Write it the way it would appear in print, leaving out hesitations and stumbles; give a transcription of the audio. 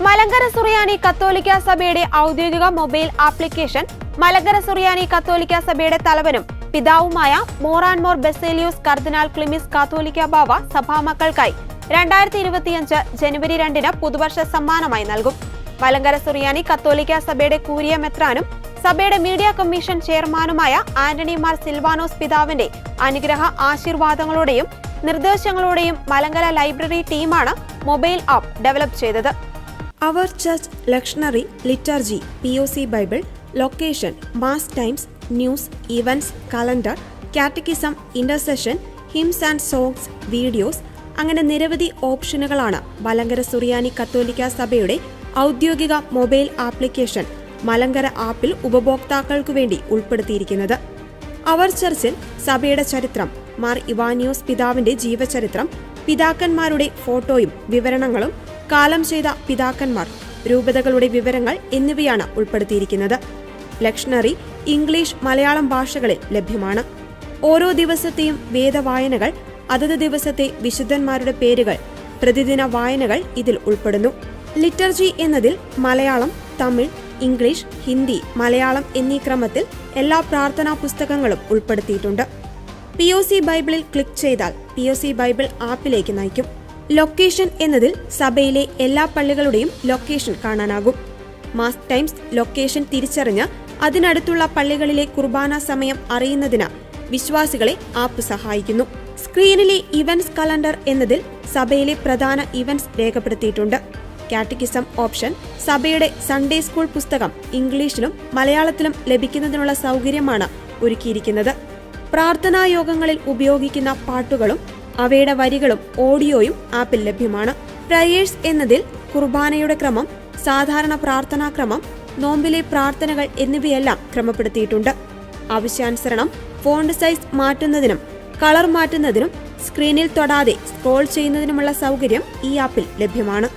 മലങ്കര സുറിയാനി കത്തോലിക്ക സഭയുടെ ഔദ്യോഗിക മൊബൈൽ ആപ്ലിക്കേഷൻ മലങ്കര സുറിയാനി കത്തോലിക്ക സഭയുടെ തലവനും പിതാവുമായ മോർ ആൻഡ് മോർ ബസേലിയോസ് കർദിനാൾ ക്ലിമിസ് കാത്തോലിക്ക ബാവ സഭാമക്കൾക്കായി 2025 ജനുവരി 2 പുതുവർഷ സമ്മാനമായി നൽകും. മലങ്കര സുറിയാനി കത്തോലിക്ക സഭയുടെ കൂരിയ മെത്രാനും സഭയുടെ മീഡിയ കമ്മീഷൻ ചെയർമാനുമായ ആന്റണി മാർ സിൽവാനോസ് പിതാവിന്റെ അനുഗ്രഹ ആശീർവാദങ്ങളോടെയും നിർദ്ദേശങ്ങളോടെയും മലങ്കര ലൈബ്രറി ടീമാണ് മൊബൈൽ ആപ്പ് ഡെവലപ്പ് ചെയ്തത്. അവർ church lectionary, liturgy, POC Bible, location, mass times, news, events, calendar, catechism, intercession, hymns and songs, videos അങ്ങനെ നിരവധി ഓപ്ഷനുകളാണ് മലങ്കര സുറിയാനി കത്തോലിക്ക സഭയുടെ ഔദ്യോഗിക മൊബൈൽ ആപ്ലിക്കേഷൻ മലങ്കര ആപ്പിൽ ഉപഭോക്താക്കൾക്കു വേണ്ടി ഉൾപ്പെടുത്തിയിരിക്കുന്നത്. അവർ ചർച്ചിൽ സഭയുടെ ചരിത്രം, മാർ ഇവാനിയോസ് പിതാവിന്റെ ജീവചരിത്രം, പിതാക്കന്മാരുടെ ഫോട്ടോയും വിവരണങ്ങളും, കാലം ചെയ്ത പിതാക്കന്മാർ, രൂപതകളുടെ വിവരങ്ങൾ എന്നിവയാണ് ഉൾപ്പെടുത്തിയിരിക്കുന്നത്. ലക്ഷണറി ഇംഗ്ലീഷ്, മലയാളം ഭാഷകളിൽ ലഭ്യമാണ്. ഓരോ ദിവസത്തെയും വേദവായനകൾ, അതത് ദിവസത്തെ വിശുദ്ധന്മാരുടെ പേരുകൾ, പ്രതിദിന വായനകൾ ഇതിൽ ഉൾപ്പെടുന്നു. ലിറ്റർജി എന്നതിൽ മലയാളം, തമിഴ്, ഇംഗ്ലീഷ്, ഹിന്ദി, മലയാളം എന്നീ ക്രമത്തിൽ എല്ലാ പ്രാർത്ഥനാ പുസ്തകങ്ങളും ഉൾപ്പെടുത്തിയിട്ടുണ്ട്. POC ബൈബിളിൽ ക്ലിക്ക് ചെയ്താൽ POC ബൈബിൾ ആപ്പിലേക്ക് നയിക്കും. ലൊക്കേഷൻ എന്നതിൽ സഭയിലെ എല്ലാ പള്ളികളുടെയും ലൊക്കേഷൻ കാണാനാകും. മാസ് ടൈംസ് ലൊക്കേഷൻ തിരിച്ചറിഞ്ഞ് അതിനടുത്തുള്ള പള്ളികളിലെ കുർബാന സമയം അറിയുന്നതിന് വിശ്വാസികളെ ആപ്പ് സഹായിക്കുന്നു. സ്ക്രീനിലെ ഇവന്റ്സ് കലണ്ടർ എന്നതിൽ സഭയിലെ പ്രധാന ഇവന്റ്സ് രേഖപ്പെടുത്തിയിട്ടുണ്ട്. കാറ്റക്കിസം ഓപ്ഷൻ സഭയുടെ സൺഡേ സ്കൂൾ പുസ്തകം ഇംഗ്ലീഷിലും മലയാളത്തിലും ലഭിക്കുന്നതിനുള്ള സൗകര്യമാണ് ഒരുക്കിയിരിക്കുന്നത്. പ്രാർത്ഥനാ യോഗങ്ങളിൽ ഉപയോഗിക്കുന്ന പാട്ടുകളും അവയുടെ വരികളും ഓഡിയോയും ആപ്പിൽ ലഭ്യമാണ്. പ്രയേഴ്സ് എന്നതിൽ കുർബാനയുടെ ക്രമം, സാധാരണ പ്രാർത്ഥനാക്രമം, നോമ്പിലെ പ്രാർത്ഥനകൾ എന്നിവയെല്ലാം ക്രമപ്പെടുത്തിയിട്ടുണ്ട്. ആവശ്യാനുസരണം ഫോണ്ട് സൈസ് മാറ്റുന്നതിനും കളർ മാറ്റുന്നതിനും സ്ക്രീനിൽ തൊടാതെ സ്ക്രോൾ ചെയ്യുന്നതിനുമുള്ള സൗകര്യം ഈ ആപ്പിൽ ലഭ്യമാണ്.